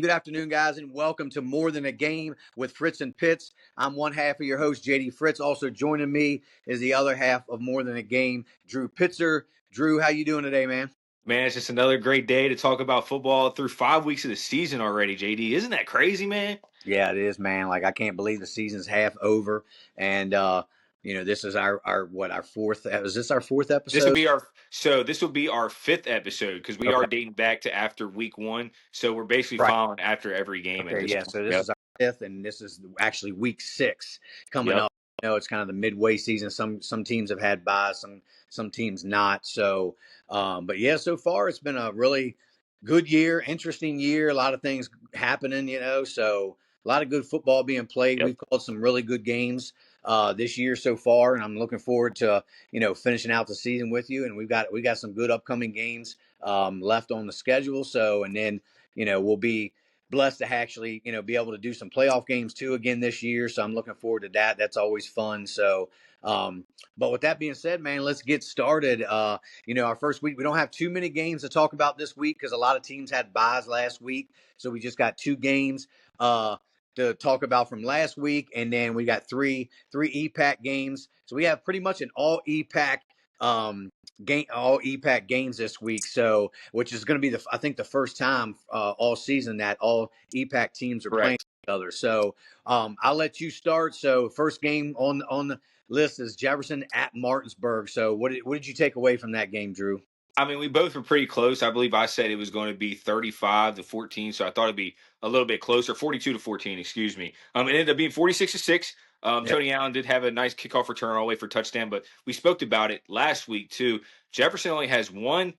Good afternoon, guys, and welcome to More Than a Game with Fritz and Pitts. I'm one half of your host, JD Fritz. Also joining me is the other half of More Than a Game, Drew Pitzer. Drew, how you doing today, man? Man, it's just another great day to talk about football through 5 weeks of the season already, JD. Isn't that crazy, man? Yeah, it is, man. Like I can't believe the season's half over, and this is our fourth. Is this our fourth This will episode? be our fifth episode because we are Okay, dating back to after week one. So we're basically right. following after every game at Okay, this yeah. point. So this Yep. is our fifth, and this is actually week six coming Yep. up. It's kind of the midway season. Some teams have had buys, some teams not. So, but yeah, so far it's been a really good year, interesting year. A lot of things happening, So a lot of good football being played. Yep. We've called some really good games this year so far, and I'm looking forward to finishing out the season with you. And we got some good upcoming games left on the schedule. So, and then we'll be blessed to actually, be able to do some playoff games too again this year. So I'm looking forward to that. That's always fun. So, but with that being said, man, let's get started. Our first week, we don't have too many games to talk about this week because a lot of teams had buys last week. So we just got two games to talk about from last week. And then we got three EPAC games. So we have pretty much an all EPAC all EPAC games this week. So, which is going to be I think the first time all season that all EPAC teams are playing Correct. each other. So, I'll let you start. So, first game on the list is Jefferson at Martinsburg. So, what did you take away from that game, Drew? I mean, we both were pretty close. I believe I said it was going to be 35-14, so I thought it'd be a little bit closer, 42-14, excuse me. It ended up being 46-6. Yep. Tony Allen did have a nice kickoff return all the way for touchdown, but we spoke about it last week too. Jefferson only has one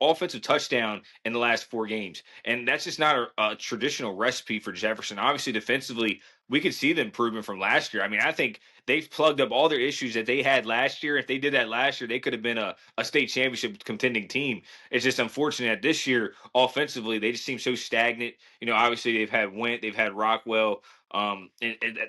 offensive touchdown in the last 4 games, and that's just not a traditional recipe for Jefferson. Obviously, defensively, we could see the improvement from last year. I mean, I think they've plugged up all their issues that they had last year. If they did that last year, they could have been a state championship contending team. It's just unfortunate that this year, offensively, they just seem so stagnant. Obviously they've had Went, they've had Rockwell. And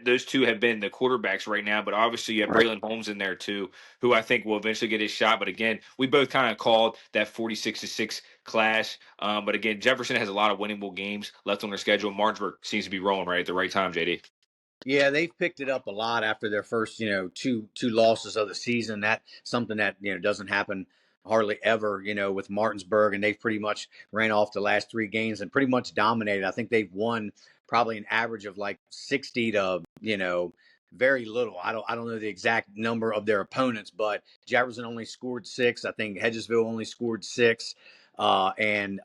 those two have been the quarterbacks right now, but obviously you have Right. Braylon Holmes in there too, who I think will eventually get his shot. But again, we both kind of called that 46-6 clash. But again, Jefferson has a lot of winnable games left on their schedule. Martinsburg seems to be rolling right at the right time, JD. Yeah, they've picked it up a lot after their first, two losses of the season. That something that doesn't happen hardly ever, with Martinsburg, and they've pretty much ran off the last three games and pretty much dominated. I think they've won probably an average of like 60 to very little. I don't know the exact number of their opponents, but Jefferson only scored six. I think Hedgesville only scored six. And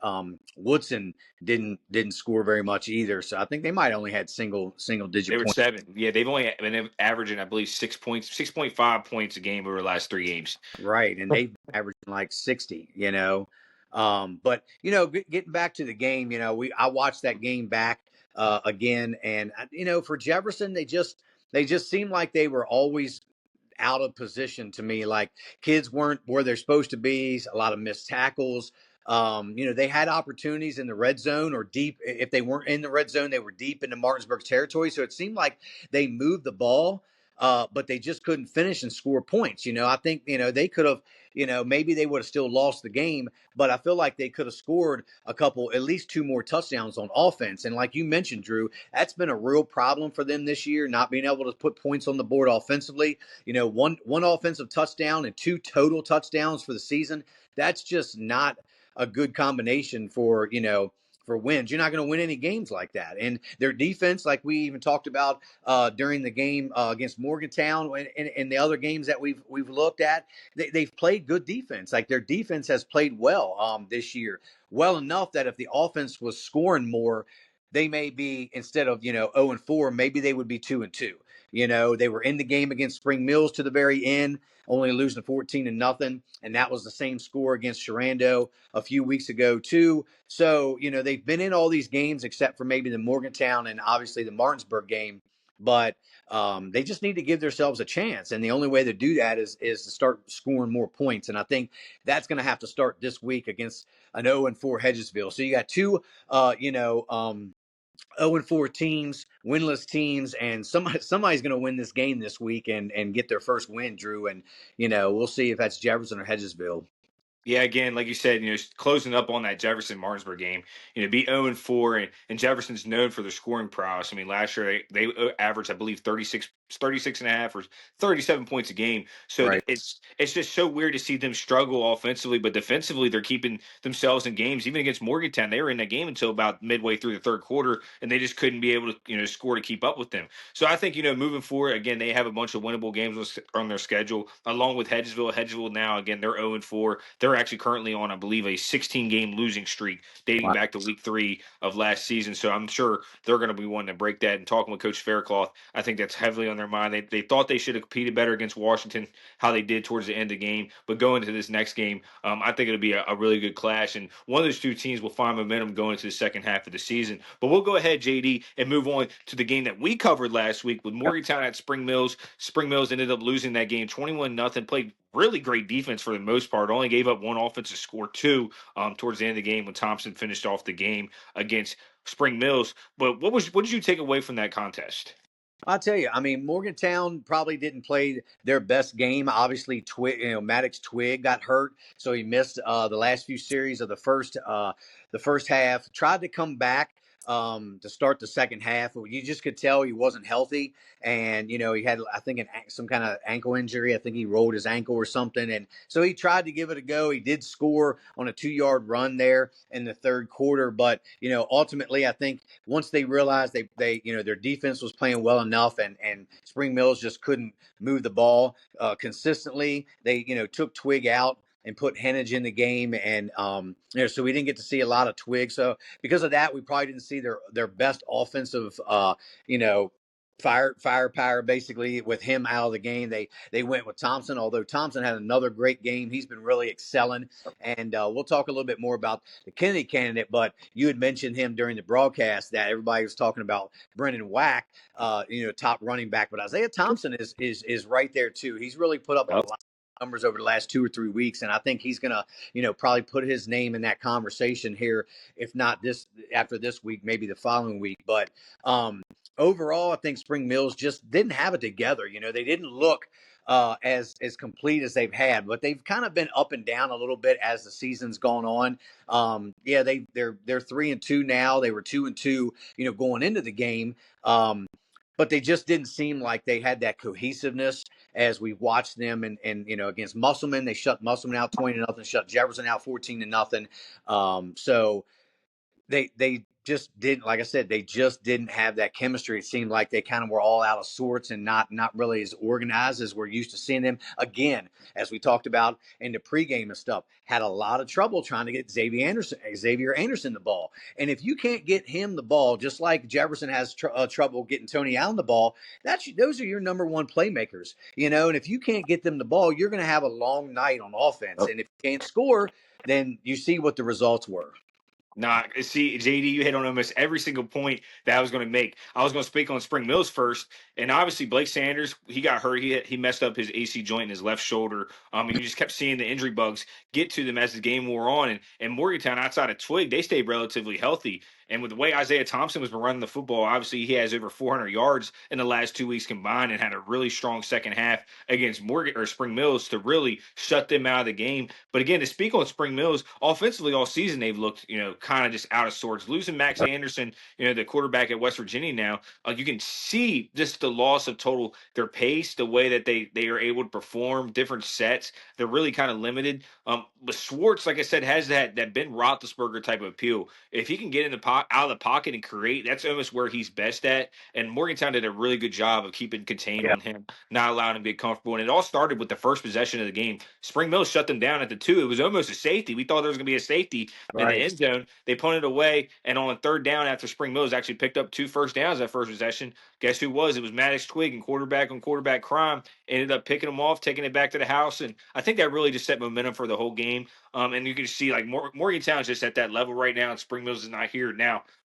Woodson didn't score very much either. So I think they might only had single They digit were points. 7. Yeah, they've only been averaging, I believe, 6 points, 6.5 points a game over the last 3 games. Right, and they've been averaging like 60. But getting back to the game, I watched that game back again, and for Jefferson, they just seemed like they were always out of position to me. Like kids weren't where they're supposed to be. A lot of missed tackles. They had opportunities in the red zone or deep. If they weren't in the red zone, they were deep into Martinsburg territory. So it seemed like they moved the ball, but they just couldn't finish and score points. I think they could have. Maybe they would have still lost the game, but I feel like they could have scored a couple, at least two more touchdowns on offense. And like you mentioned, Drew, that's been a real problem for them this year, not being able to put points on the board offensively. One offensive touchdown and two total touchdowns for the season. That's just not a good combination for wins. You're not going to win any games like that. And their defense, like we even talked about during the game against Morgantown and the other games that we've looked at, they've played good defense. Like their defense has played well this year, well enough that if the offense was scoring more, they may be instead of 0-4, maybe they would be 2-2. They were in the game against Spring Mills to the very end, only losing 14-0, and that was the same score against Sharando a few weeks ago too. So they've been in all these games except for maybe the Morgantown and obviously the Martinsburg game, but they just need to give themselves a chance, and the only way to do that is to start scoring more points. And I think that's going to have to start this week against an 0-4 Hedgesville. So you got two, 0-4 teams, winless teams, and somebody's going to win this game this week and get their first win, Drew. And we'll see if that's Jefferson or Hedgesville. Yeah, again, like you said, closing up on that Jefferson Martinsburg game, be 0-4, and Jefferson's known for their scoring prowess. I mean, last year they averaged, I believe, 36 and a half or 37 points a game. So Right. it's just so weird to see them struggle offensively, but defensively they're keeping themselves in games. Even against Morgantown, they were in that game until about midway through the third quarter, and they just couldn't be able to, score to keep up with them. So I think, moving forward, again, they have a bunch of winnable games on their schedule, along with Hedgesville. Hedgesville now, again, they're 0-4. They're actually currently on, I believe, a 16-game losing streak dating Wow. back to week 3 of last season. So I'm sure they're going to be wanting to break that. And talking with Coach Faircloth, I think that's heavily on their mind. They thought they should have competed better against Washington, how they did towards the end of the game. But going into this next game, I think it'll be a really good clash. And one of those two teams will find momentum going into the second half of the season. But we'll go ahead, JD, and move on to the game that we covered last week with Morgantown at Spring Mills. Spring Mills ended up losing that game 21-0. Played really great defense for the most part. Only gave up one offensive score, two, towards the end of the game when Thompson finished off the game against Spring Mills. But what did you take away from that contest? I'll tell you, I mean, Morgantown probably didn't play their best game. Obviously, Maddox Twig got hurt, so he missed the last few series of the first half. Tried to come back to start the second half. You just could tell he wasn't healthy, and he had, I think, some kind of ankle injury. I think he rolled his ankle or something, and so he tried to give it a go. He did score on a 2-yard run there in the third quarter, but ultimately, I think once they realized they their defense was playing well enough, and Spring Mills just couldn't move the ball consistently, they took Twig out and put Henage in the game, and so we didn't get to see a lot of Twig. So because of that, we probably didn't see their best offensive you know firepower basically with him out of the game. They went with Thompson, although Thompson had another great game. He's been really excelling, and we'll talk a little bit more about the Kennedy candidate. But you had mentioned him during the broadcast that everybody was talking about Brendan Wack, top running back, but Isaiah Thompson is right there too. He's really put up a lot of numbers over the last 2 or 3 weeks, and I think he's gonna probably put his name in that conversation here, if not this after this week, maybe the following week. But overall, I think Spring Mills just didn't have it together. They didn't look as complete as they've had, but they've kind of been up and down a little bit as the season's gone on. Yeah, they're 3-2 now. They were 2-2, going into the game. But they just didn't seem like they had that cohesiveness as we watched them. And against Musselman, they shut Musselman out 20-0, shut Jefferson out 14-0. So they just didn't, like I said, they just didn't have that chemistry. It seemed like they kind of were all out of sorts and not really as organized as we're used to seeing them. Again, as we talked about in the pregame and stuff, had a lot of trouble trying to get Xavier Anderson the ball. And if you can't get him the ball, just like Jefferson has trouble getting Tony Allen the ball, those are your number one playmakers. And if you can't get them the ball, you're going to have a long night on offense. And if you can't score, then you see what the results were. Nah, see, JD, you hit on almost every single point that I was going to make. I was going to speak on Spring Mills first, and obviously Blake Sanders, he got hurt. He messed up his AC joint in his left shoulder. And you just kept seeing the injury bugs get to them as the game wore on. And Morgantown, outside of Twig, they stayed relatively healthy. And with the way Isaiah Thompson was running the football, obviously he has over 400 yards in the last 2 weeks combined, and had a really strong second half against Spring Mills to really shut them out of the game. But again, to speak on Spring Mills, offensively all season they've looked, kind of just out of sorts. Losing Max Anderson, the quarterback at West Virginia now, you can see just the loss of total their pace, the way that they are able to perform different sets. They're really kind of limited. But Schwartz, like I said, has that Ben Roethlisberger type of appeal. If he can get in the out of the pocket and create, that's almost where he's best at. And Morgantown did a really good job of keeping contained on him, not allowing him to get comfortable. And it all started with the first possession of the game. Spring Mills shut them down at the 2. It was almost a safety. We thought there was going to be a safety in the end zone. They punted away, and on third down after Spring Mills actually picked up 2 first downs that first possession. Guess who was? It was Maddox Twig, and quarterback on quarterback crime. Ended up picking them off, taking it back to the house, and I think that really just set momentum for the whole game. And you can see like Morgantown's just at that level right now, and Spring Mills is not here now.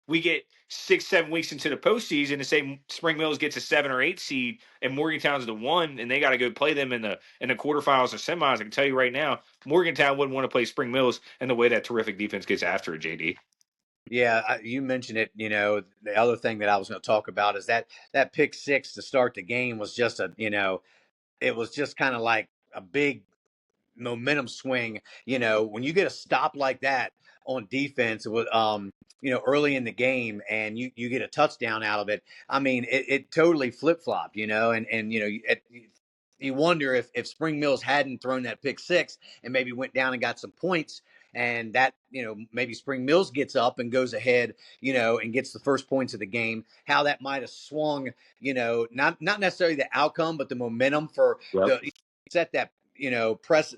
We get 6-7 weeks into the postseason and say Spring Mills gets a 7 or 8 seed and Morgantown's the 1, and they got to go play them in the quarterfinals or semis. I can tell you right now, Morgantown wouldn't want to play Spring Mills and the way that terrific defense gets after it, JD. Yeah, you mentioned it. The other thing that I was going to talk about is that pick six to start the game was just it was just kind of like a big momentum swing. When you get a stop like that on defense with early in the game, and you get a touchdown out of it. I mean, it totally flip flopped. And you wonder if Spring Mills hadn't thrown that pick six and maybe went down and got some points, and that maybe Spring Mills gets up and goes ahead, and gets the first points of the game, how that might have swung, not necessarily the outcome, but the momentum for Yep. the set that press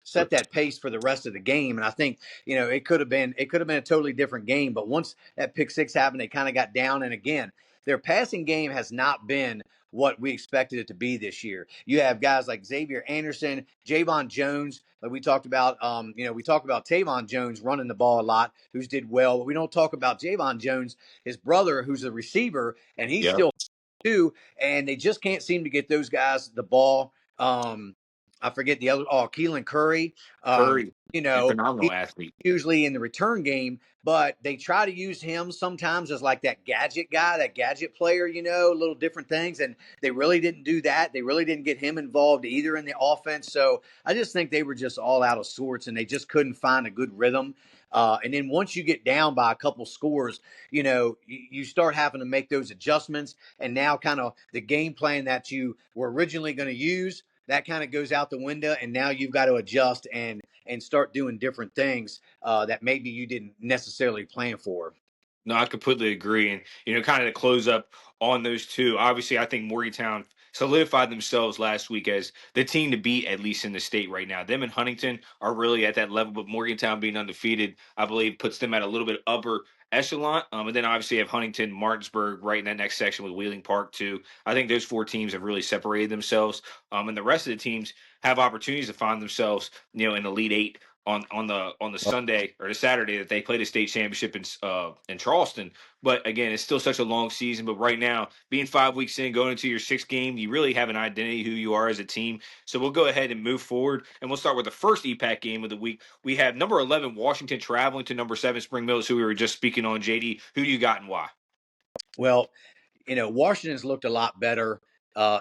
set that pace for the rest of the game. And I think it could have been a totally different game. But once that pick six happened, they kind of got down. And again, their passing game has not been what we expected it to be this year. You have guys like Xavier Anderson, Javon Jones, like we talked about. We talk about Tavon Jones running the ball a lot, who's did well, but we don't talk about Javon Jones, his brother, who's a receiver, and he's Yep. still too. And they just can't seem to get those guys the ball. I forget the other. Oh, Keelan Curry. Curry, a He phenomenal athlete. usually in the return game, but they try to use him sometimes as like that gadget guy, that gadget player, little different things. And they really didn't do that. They really didn't get him involved either in the offense. So I just think they were just all out of sorts and they just couldn't find a good rhythm. And then once you get down by a couple scores, you start having to make those adjustments. And now kind of the game plan that you were originally going to use, that kind of goes out the window. And now you've got to adjust and start doing different things that maybe you didn't necessarily plan for. No, I completely agree. And, kind of to close up on those two, obviously, I think Morgantown solidified themselves last week as the team to beat, at least in the state right now. Them and Huntington are really at that level, but Morgantown being undefeated, I believe, puts them at a little bit upper echelon. And then obviously you have Huntington, Martinsburg right in that next section with Wheeling Park, too. I think those four teams have really separated themselves. And the rest of the teams have opportunities to find themselves, in the Elite Eight on the Sunday or the Saturday that they play the state championship in Charleston. But again, it's still such a long season. But right now, being 5 weeks in, going into your sixth game, you really have an identity who you are as a team. So we'll go ahead and move forward, and we'll start with the first EPAC game of the week. We have number 11 Washington traveling to number 7 Spring Mills, who we were just speaking on. JD, who do you got and why? Well, Washington's looked a lot better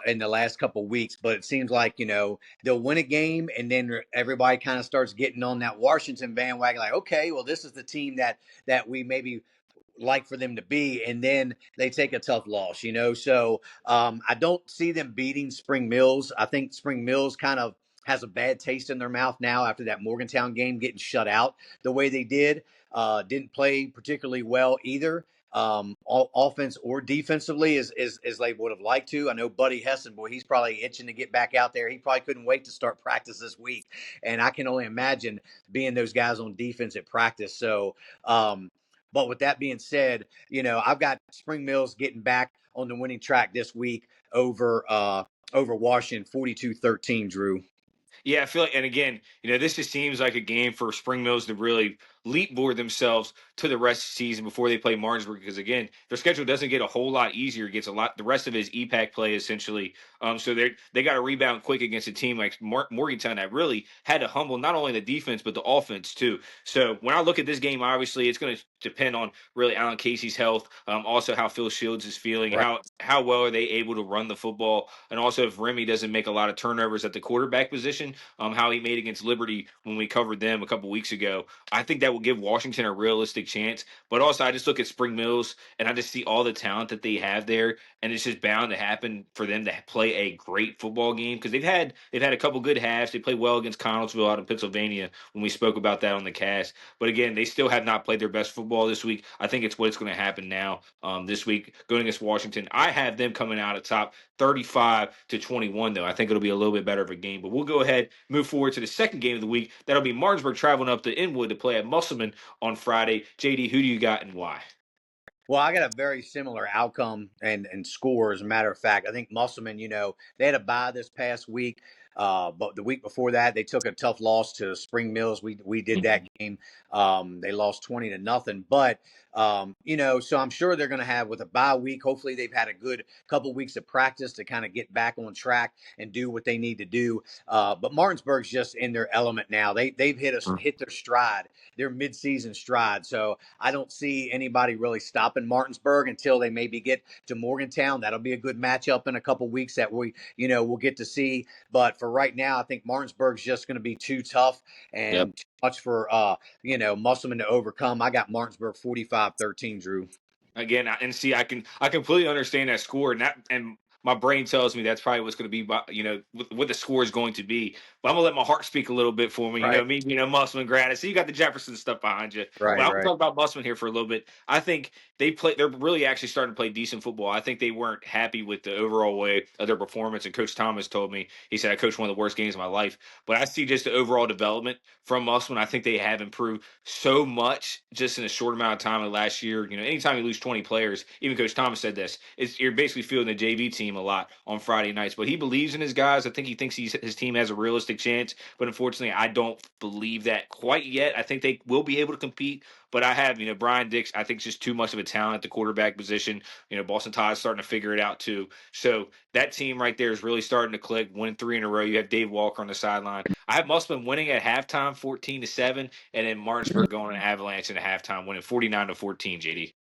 in the last couple of weeks, but it seems like, they'll win a game and then everybody kind of starts getting on that Washington bandwagon. Like, okay, well, this is the team that we maybe like for them to be, and then they take a tough loss, So I don't see them beating Spring Mills. I think Spring Mills kind of has a bad taste in their mouth now after that Morgantown game getting shut out the way they did. Didn't play particularly well either. Offense or defensively as they would have liked to. I know Buddy Hessen, boy, he's probably itching to get back out there. He probably couldn't wait to start practice this week, and I can only imagine being those guys on defense at practice. So, but with that being said, I've got Spring Mills getting back on the winning track this week over Washington 42-13, Drew. Yeah, I feel like, and again, this just seems like a game for Spring Mills to really leapboard themselves to the rest of the season before they play Martinsburg. Because again, their schedule doesn't get a whole lot easier; it gets a lot. The rest of it is EPAC play essentially. So they got to rebound quick against a team like Morgantown that really had to humble not only the defense but the offense too. So when I look at this game, obviously it's going to depend on really Alan Casey's health, also how Phil Shields is feeling, Right. how well are they able to run the football, and also if Remy doesn't make a lot of turnovers at the quarterback position, how he made against Liberty when we covered them a couple weeks ago. I think that will give Washington a realistic chance. But also, I just look at Spring Mills and I just see all the talent that they have there, and it's just bound to happen for them to play a great football game because they've had a couple good halves. They played well against Connellsville out in Pennsylvania when we spoke about that on the cast. But again, they still have not played their best football this week. I think it's what's going to happen now this week going against Washington. I have them coming out atop 35-21, though. I think it'll be a little bit better of a game. But we'll go ahead, move forward to the second game of the week. That'll be Martinsburg traveling up to Inwood to play at Musselman on Friday. JD, who do you got and why? Well, I got a very similar outcome and score. As a matter of fact, I think Musselman, they had a bye this past week. But the week before that, they took a tough loss to Spring Mills. We did that game. They lost 20-0. But so I'm sure they're going to have with a bye week. Hopefully, they've had a good couple weeks of practice to kind of get back on track and do what they need to do. But Martinsburg's just in their element now. They've hit their stride, their midseason stride. So I don't see anybody really stopping Martinsburg until they maybe get to Morgantown. That'll be a good matchup in a couple weeks that we'll get to see. But for right now, I think Martinsburg's just going to be too tough Yep. and too much for Musselman to overcome. I got Martinsburg 45-13, Drew. Again, and see, I completely understand that score, and my brain tells me that's probably what's going to be, what the score is going to be. But I'm gonna let my heart speak a little bit for me. Right, Musselman grad. So you got the Jefferson stuff behind you. But right, I'm gonna right. talk about Musselman here for a little bit. I think they're really actually starting to play decent football. I think they weren't happy with the overall way of their performance. And Coach Thomas told me, he said, I coached one of the worst games of my life. But I see just the overall development from Musselman. I think they have improved so much just in a short amount of time of last year. Anytime you lose 20 players, even Coach Thomas said this, you're basically feeling the JV team a lot on Friday nights. But he believes in his guys. I think he thinks his team has a realistic chance. But unfortunately, I don't believe that quite yet. I think they will be able to compete. But I have, Brian Dix, I think, is just too much of a talent at the quarterback position. Boston Todd's starting to figure it out too. So that team right there is really starting to click, winning 3 in a row. You have Dave Walker on the sideline. I have Musselman winning at halftime 14-7, and then Martinsburg going to Avalanche in a halftime, winning 49-14, JD.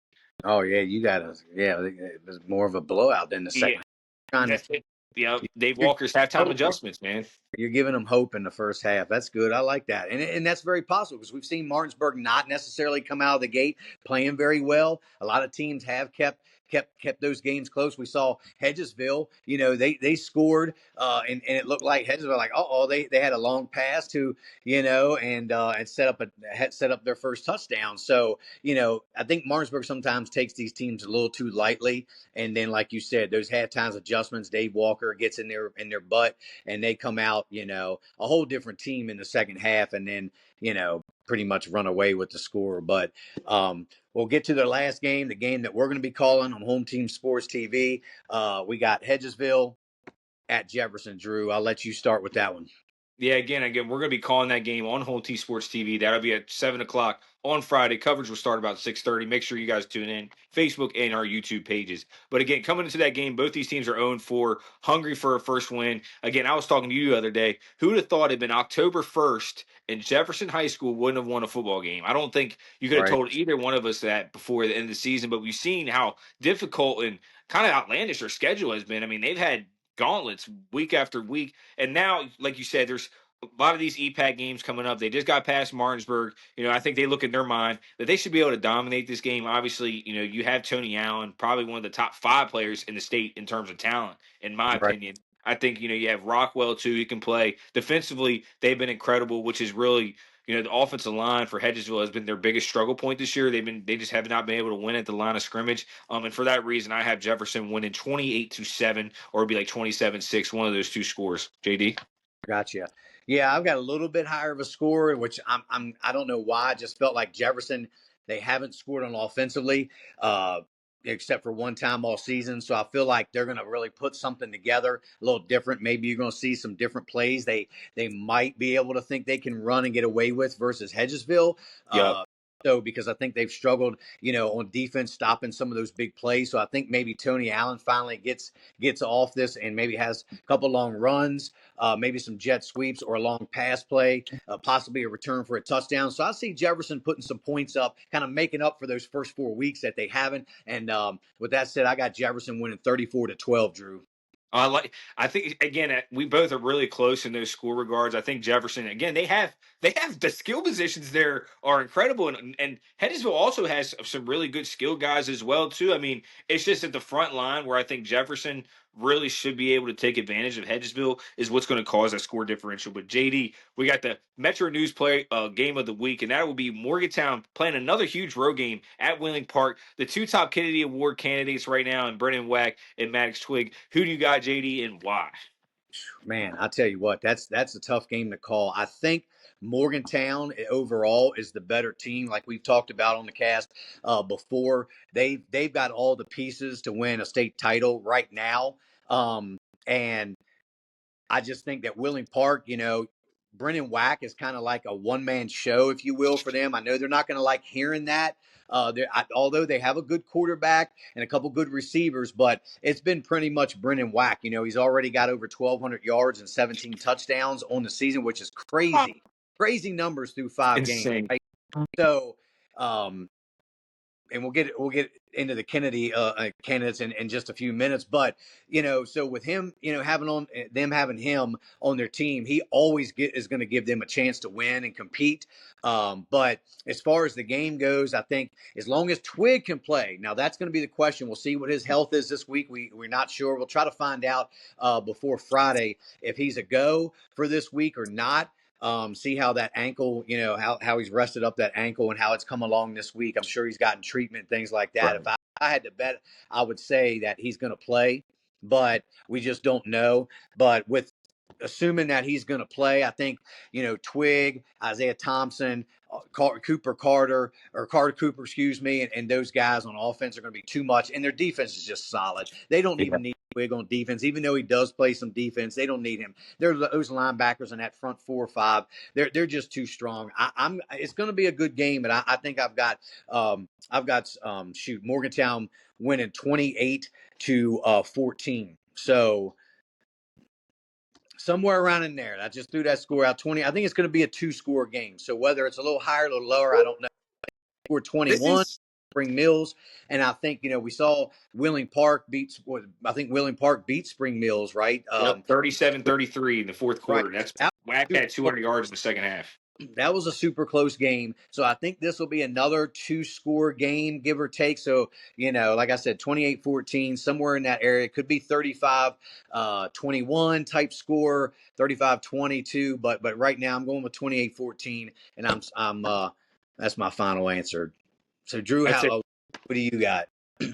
Oh yeah, it was more of a blowout than the Yeah, second. Trying to that's it. Yeah, Dave you're, Walker's halftime adjustments, man. you're giving them hope in the first half. That's good. I like that, and that's very possible because we've seen Martinsburg not necessarily come out of the gate playing very well. A lot of teams have kept those games close. We saw Hedgesville. They scored, and it looked like Hedgesville like they had a long pass to and set up their first touchdown. So I think Martinsburg sometimes takes these teams a little too lightly. And then, like you said, those halftime adjustments, Dave Walker gets in their butt, and they come out, a whole different team in the second half, and then, pretty much run away with the score. But we'll get to the last game, the game that we're going to be calling on Home Team Sports TV. We got Hedgesville at Jefferson. Drew, I'll let you start with that one. Yeah, again, we're going to be calling that game on Home T Sports TV. That'll be at 7 o'clock on Friday. Coverage will start about 6:30. Make sure you guys tune in, Facebook and our YouTube pages. But again, coming into that game, both these teams are 0-4, hungry for a first win. Again, I was talking to you the other day. Who would have thought it'd been October 1st and Jefferson High School wouldn't have won a football game? I don't think you could have Right. told either one of us that before the end of the season. But we've seen how difficult and kind of outlandish their schedule has been. I mean, they've had gauntlets week after week. And now, like you said, there's a lot of these EPAC games coming up. They just got past Martinsburg. I think they look in their mind that they should be able to dominate this game. Obviously, you have Tony Allen, probably one of the top 5 players in the state in terms of talent, in my Right. opinion. I think, you have Rockwell too. He can play defensively. They've been incredible, which is really, the offensive line for Hedgesville has been their biggest struggle point this year. They just have not been able to win at the line of scrimmage. And for that reason, I have Jefferson winning 28-7, or it'd be like 27-6, one of those two scores. JD. Gotcha. Yeah, I've got a little bit higher of a score, which I don't know why. I just felt like Jefferson, they haven't scored on offensively, uh, except for one time all season. So I feel like they're going to really put something together a little different. Maybe you're going to see some different plays they might be able to think they can run and get away with versus Hedgesville. Yep. So because I think they've struggled, on defense stopping some of those big plays. So I think maybe Tony Allen finally gets off this and maybe has a couple long runs, maybe some jet sweeps or a long pass play, possibly a return for a touchdown. So I see Jefferson putting some points up, kind of making up for those first 4 weeks that they haven't. And with that said, I got Jefferson winning 34-12, Drew. I think again we both are really close in those score regards. I think Jefferson again they have the skill positions there are incredible, and Hedgesville also has some really good skill guys as well too. I mean, it's just at the front line where I think Jefferson really should be able to take advantage of Hedgesville is what's going to cause that score differential. But JD, we got the Metro News play game of the week, and that will be Morgantown playing another huge road game at Wheeling Park. The 2 top Kennedy Award candidates right now, and Brennan Wack and Maddox Twig. Who do you got, JD, and why? Man, I tell you what, that's a tough game to call. I think Morgantown overall is the better team, like we've talked about on the cast before. They've got all the pieces to win a state title right now, and I just think that Wheeling Park, Brennan Wack is kind of like a one-man show, if you will, for them. I know they're not going to like hearing that, although they have a good quarterback and a couple good receivers, but it's been pretty much Brennan Wack. He's already got over 1,200 yards and 17 touchdowns on the season, which is crazy numbers through 5 games. Insane. Right? So, um, and we'll get into the Kennedy candidates in just a few minutes. But so with him, having him on their team, he always is going to give them a chance to win and compete. But as far as the game goes, I think as long as Twig can play, now that's going to be the question. We'll see what his health is this week. We're not sure. We'll try to find out before Friday if he's a go for this week or not. See how that ankle, how he's rested up that ankle and how it's come along this week. I'm sure he's gotten treatment, things like that. Right. If I had to bet, I would say that he's going to play, but we just don't know. But with assuming that he's going to play, I think, Twig, Isaiah Thompson, Cooper Carter, or Carter Cooper, excuse me, and those guys on offense are going to be too much. And their defense is just solid. They don't Yeah. even need Twig on defense, even though he does play some defense. They don't need him. Those linebackers in that front 4 or 5. They're just too strong. It's going to be a good game, but I think I've got Morgantown winning 28-14. So somewhere around in there. I just threw that score out 20. I think it's going to be a 2-score game. So whether it's a little higher or a little lower, I don't know. We're 21. Spring Mills, and I think we saw Wheeling Park beat. I think Wheeling Park beat Spring Mills, right? 37-33 in the fourth quarter. Right. That's Wack had 200 yards in the second half. That was a super close game. So I think this will be another 2-score game, give or take. So, like I said, 28-14, somewhere in that area. It could be 35-21 type score, 35-22. But right now I'm going with 28-14, and I'm that's my final answer. So Drew, what do you got?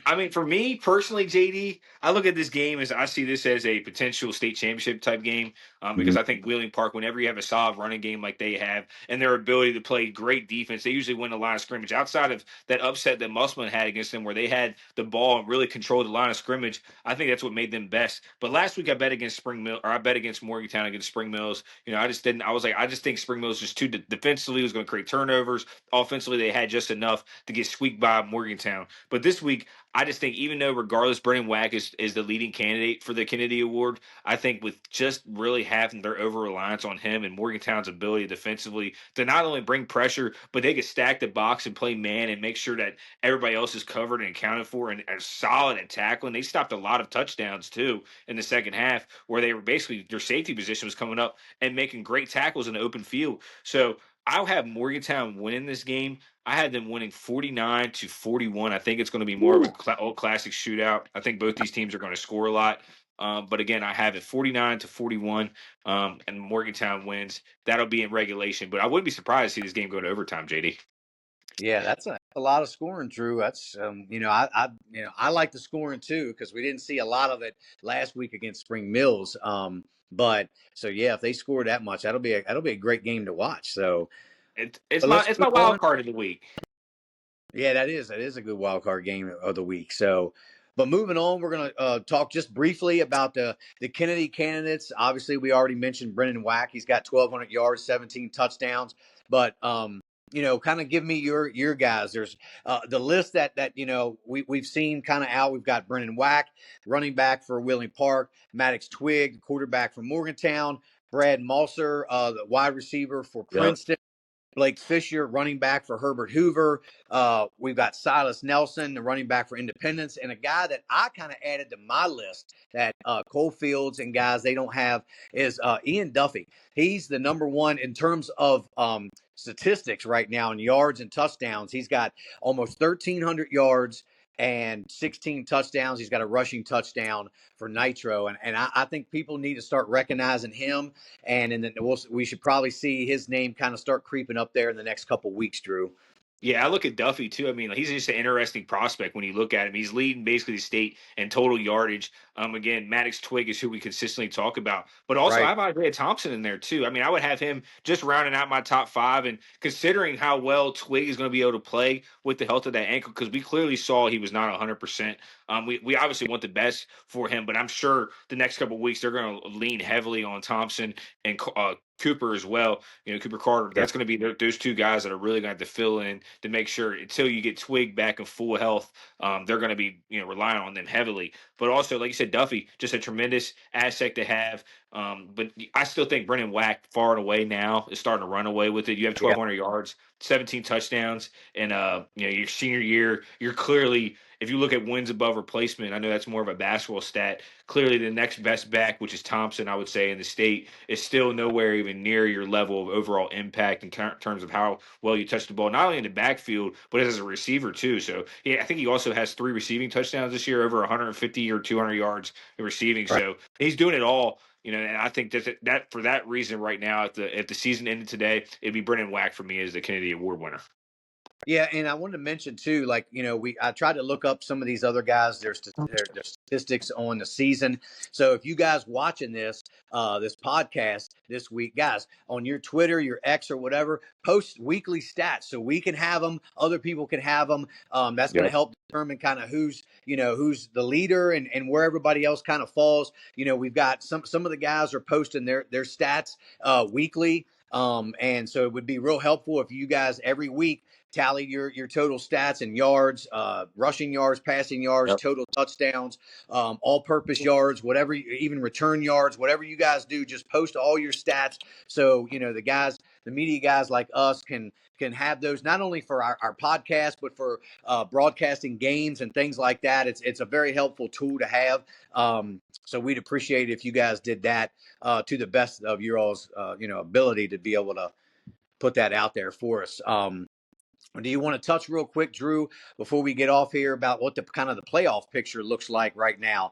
I mean, for me personally, JD, I look at this game as I see this as a potential state championship type game because I think Wheeling Park, whenever you have a solid running game like they have and their ability to play great defense, they usually win the line of scrimmage. Outside of that upset that Musselman had against them where they had the ball and really controlled the line of scrimmage, I think that's what made them best. But last week I bet against I bet against Morgantown against Spring Mills. I just didn't. I was like, I just think Spring Mills just too defensively was going to create turnovers. Offensively, they had just enough to get squeaked by Morgantown. But this week, I just think even though regardless Brennan Wack is the leading candidate for the Kennedy Award, I think with just really having their over reliance on him and Morgantown's ability defensively to not only bring pressure, but they could stack the box and play man and make sure that everybody else is covered and accounted for and are solid at tackling. They stopped a lot of touchdowns too in the second half where they were basically their safety position was coming up and making great tackles in the open field. So I'll have Morgantown winning this game. I had them winning 49-41. I think it's going to be more of a old classic shootout. I think both these teams are going to score a lot. But again, I have it 49-41, and Morgantown wins. That'll be in regulation. But I wouldn't be surprised to see this game go to overtime, JD. Yeah, that's a lot of scoring, Drew. That's I like the scoring too because we didn't see a lot of it last week against Spring Mills. But so yeah, if they score that much, that'll be a great game to watch. So it's my wild card of the week. Yeah, that is a good wild card game of the week. So, but moving on, we're going to talk just briefly about the Kennedy candidates. Obviously, we already mentioned Brennan Wack. He's got 1,200 yards, 17 touchdowns. But kind of give me your guys. There's the list that we've seen kind of out. We've got Brennan Wack, running back for Wheeling Park, Maddox Twig, quarterback for Morgantown, Brad Malser, the wide receiver for Princeton. Blake Fisher, running back for Herbert Hoover. We've got Silas Nelson, the running back for Independence, and a guy that I kind of added to my list that Cole Fields and guys they don't have is Ian Duffy. He's the number one in terms of statistics right now in yards and touchdowns. He's got almost 1,300 yards and 16 touchdowns. He's got a rushing touchdown for Nitro. And I think people need to start recognizing him. And then we should probably see his name kind of start creeping up there in the next couple weeks, Drew. Yeah, I look at Duffy too. I mean, he's just an interesting prospect when you look at him. He's leading basically the state in total yardage. Again, Maddox Twig is who we consistently talk about, but also I have Isaiah Thompson in there too. I mean, I would have him just rounding out my top 5, and considering how well Twig is going to be able to play with the health of that ankle, because we clearly saw he was not 100%. We obviously want the best for him, but I'm sure the next couple of weeks they're going to lean heavily on Thompson and Cooper as well. Cooper Carter. Yeah. That's going to be those two guys that are really going to have to fill in to make sure until you get Twig back in full health, they're going to be relying on them heavily. But also, like you said, Duffy, just a tremendous asset to have. But I still think Brennan Wack far and away now is starting to run away with it. You have Yeah. 1,200 yards, 17 touchdowns, and your senior year, you're clearly. If you look at wins above replacement, I know that's more of a basketball stat. Clearly, the next best back, which is Thompson, I would say in the state, is still nowhere even near your level of overall impact in terms of how well you touch the ball, not only in the backfield but as a receiver too. So yeah, I think he also has 3 receiving touchdowns this year, over 150 or 200 yards in receiving. Right. So he's doing it all. And I think that for that reason, right now, if the season ended today, it'd be Brendan Wack for me as the Kennedy Award winner. Yeah, and I wanted to mention too, like I tried to look up some of these other guys, their statistics on the season. So if you guys watching this podcast this week, guys, on your Twitter, your X or whatever, post weekly stats so we can have them, other people can have them. That's going to Yep. help determine kind of who's the leader and where everybody else kind of falls. We've got some of the guys are posting their stats weekly. And so it would be real helpful if you guys every week tally your total stats and yards, rushing yards, passing yards, Yep. total touchdowns, all-purpose yards, whatever, even return yards, whatever you guys do, just post all your stats. So the media guys like us can have those not only for our podcast but for broadcasting games and things like that. It's a very helpful tool to have. So we'd appreciate it if you guys did that to the best of your all's ability to be able to put that out there for us. Do you want to touch real quick, Drew, before we get off here about what the kind of the playoff picture looks like right now?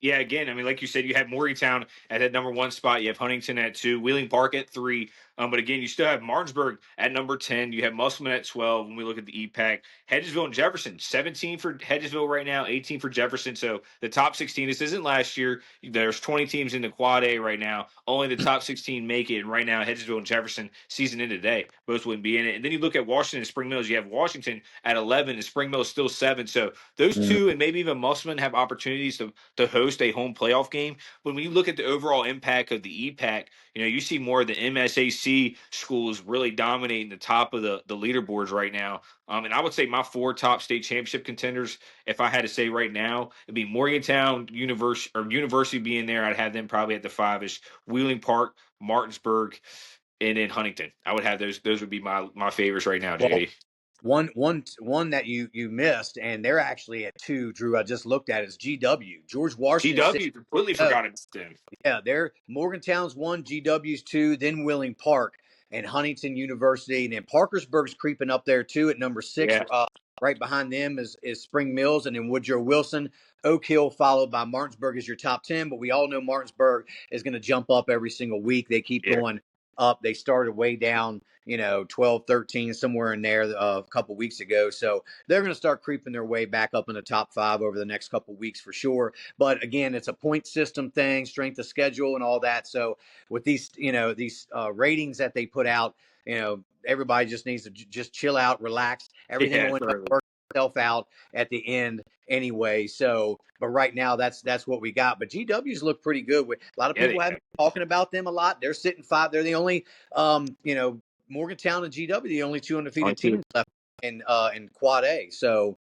Yeah, again, I mean, like you said, you have Morgantown at that number 1 spot. You have Huntington at 2, Wheeling Park at 3. But again, you still have Martinsburg at number 10. You have Musselman at 12 when we look at the EPAC. Hedgesville and Jefferson, 17 for Hedgesville right now, 18 for Jefferson. So the top 16, this isn't last year. There's 20 teams in the Quad A right now. Only the top 16 make it. And right now, Hedgesville and Jefferson, season in today, both wouldn't be in it. And then you look at Washington and Spring Mills. You have Washington at 11 and Spring Mills still 7. So those two and maybe even Musselman have opportunities to host a home playoff game. But when you look at the overall impact of the EPAC, you see more of the MSAC schools really dominating the top of the leaderboards right now. And I would say my 4 top state championship contenders, if I had to say right now, it'd be Morgantown, University being there. I'd have them probably at the 5-ish. Wheeling Park, Martinsburg, and then Huntington. I would have those. Those would be my favorites right now, Well, JD. one that you missed, and they're actually at 2. Drew, I just looked at is GW, George Washington. GW, completely forgot about them. Yeah, they're Morgantown's 1, GW's 2, then Wheeling Park and Huntington University, and then Parkersburg's creeping up there too at number 6. Yeah. Right behind them is Spring Mills, and then Woodrow Wilson. Oak Hill followed by Martinsburg as your top 10, but we all know Martinsburg is going to jump up every single week. They keep going up. They started way down, 12, 13, somewhere in there a couple weeks ago. So they're going to start creeping their way back up in the top 5 over the next couple weeks for sure. But again, it's a point system thing, strength of schedule and all that. So with these ratings that they put out, everybody just needs to just chill out, relax. Everything will work itself out at the end anyway. So, but right now that's what we got. But GWs look pretty good. A lot of people have been talking about them a lot. They're sitting 5. They're the only, Morgantown and GW, the only 2 undefeated teams left in Quad A. So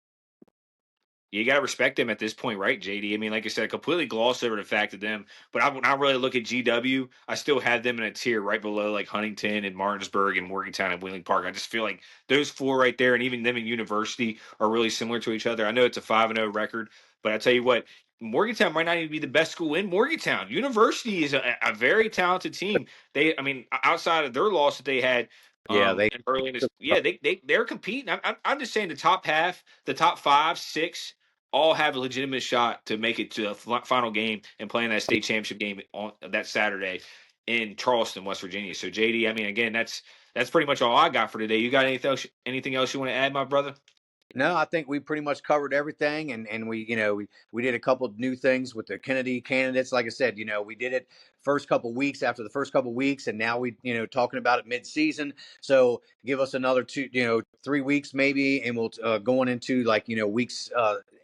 you got to respect them at this point, right, JD? I mean, like I said, I completely glossed over the fact of them. But when I really look at GW, I still have them in a tier right below like Huntington and Martinsburg and Morgantown and Wheeling Park. I just feel like those 4 right there, and even them in University, are really similar to each other. I know it's a 5-0 record, but I tell you what, Morgantown might not even be the best school in Morgantown. University is a very talented team. Outside of their loss that they had, early in this, they're competing. I'm just saying the top half, the top 5, 6, all have a legitimate shot to make it to a final game and play in that state championship game on that Saturday in Charleston, West Virginia. So JD, I mean, again, that's pretty much all I got for today. You got anything else you want to add, my brother? No, I think we pretty much covered everything, and we did a couple of new things with the Kennedy candidates. Like I said, we did it first couple weeks after the first couple weeks, and now we talking about it mid-season. So give us another 3 weeks maybe, and we'll going into weeks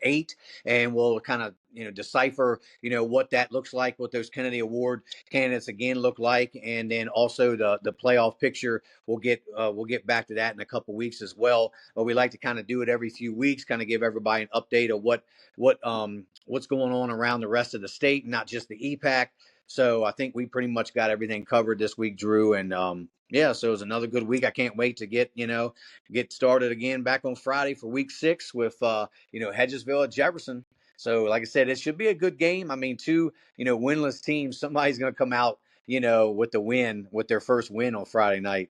8, and we'll kind of decipher, what that looks like, what those Kennedy Award candidates again look like, and then also the playoff picture. We'll get back to that in a couple weeks as well. But we like to kind of do it every few weeks, kind of give everybody an update of what's going on around the rest of the state, not just the EPAC. So I think we pretty much got everything covered this week, Drew. And yeah, so it was another good week. I can't wait to get started again back on Friday for week 6 with Hedgesville at Jefferson. So like I said, it should be a good game. I mean, two winless teams. Somebody's going to come out with the win, with their first win on Friday night.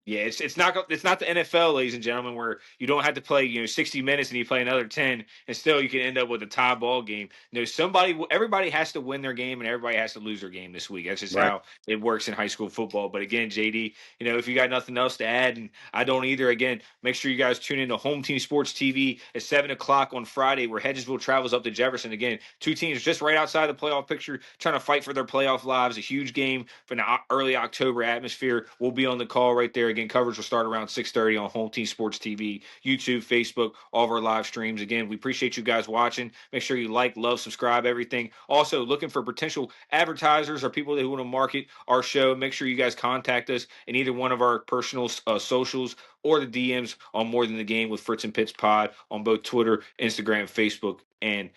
Yeah, it's not the NFL, ladies and gentlemen, where you don't have to play 60 minutes and you play another 10, and still you can end up with a tie ball game. Everybody has to win their game and everybody has to lose their game this week. That's just Right. how it works in high school football. But again, JD, if you got nothing else to add, and I don't either, again, make sure you guys tune in to Home Team Sports TV at 7 o'clock on Friday, where Hedgesville travels up to Jefferson. Again, two teams just right outside the playoff picture, trying to fight for their playoff lives. A huge game for the early October atmosphere. We'll be on the call right there. Again, coverage will start around 6:30 on Home Team Sports TV, YouTube, Facebook, all of our live streams. Again, we appreciate you guys watching. Make sure you like, love, subscribe, everything. Also, looking for potential advertisers or people that want to market our show. Make sure you guys contact us in either one of our personal socials or the DMs on More Than the Game with Fritz and Pitts Pod on both Twitter, Instagram, Facebook, and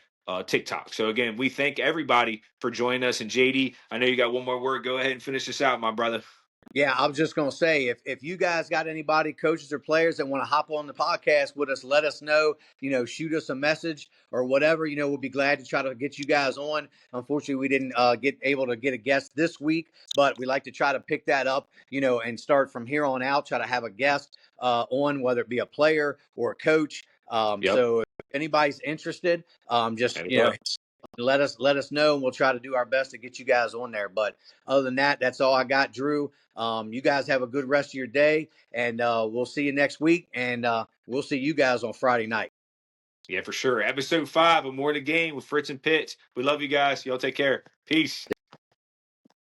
TikTok. So again, we thank everybody for joining us. And JD, I know you got one more word. Go ahead and finish this out, my brother. Yeah, I was just going to say, if you guys got anybody, coaches or players that want to hop on the podcast with us, let us know, shoot us a message or whatever, we'll be glad to try to get you guys on. Unfortunately, we didn't get able to get a guest this week, but we like to try to pick that up, and start from here on out, try to have a guest on, whether it be a player or a coach. Yep. So if anybody's interested, just, let us know, and we'll try to do our best to get you guys on there. But other than that, that's all I got, Drew. You guys have a good rest of your day, and we'll see you next week, and we'll see you guys on Friday night. Yeah, for sure. Episode 5 of More the Game with Fritz and Pitts. We love you guys. Y'all take care. Peace.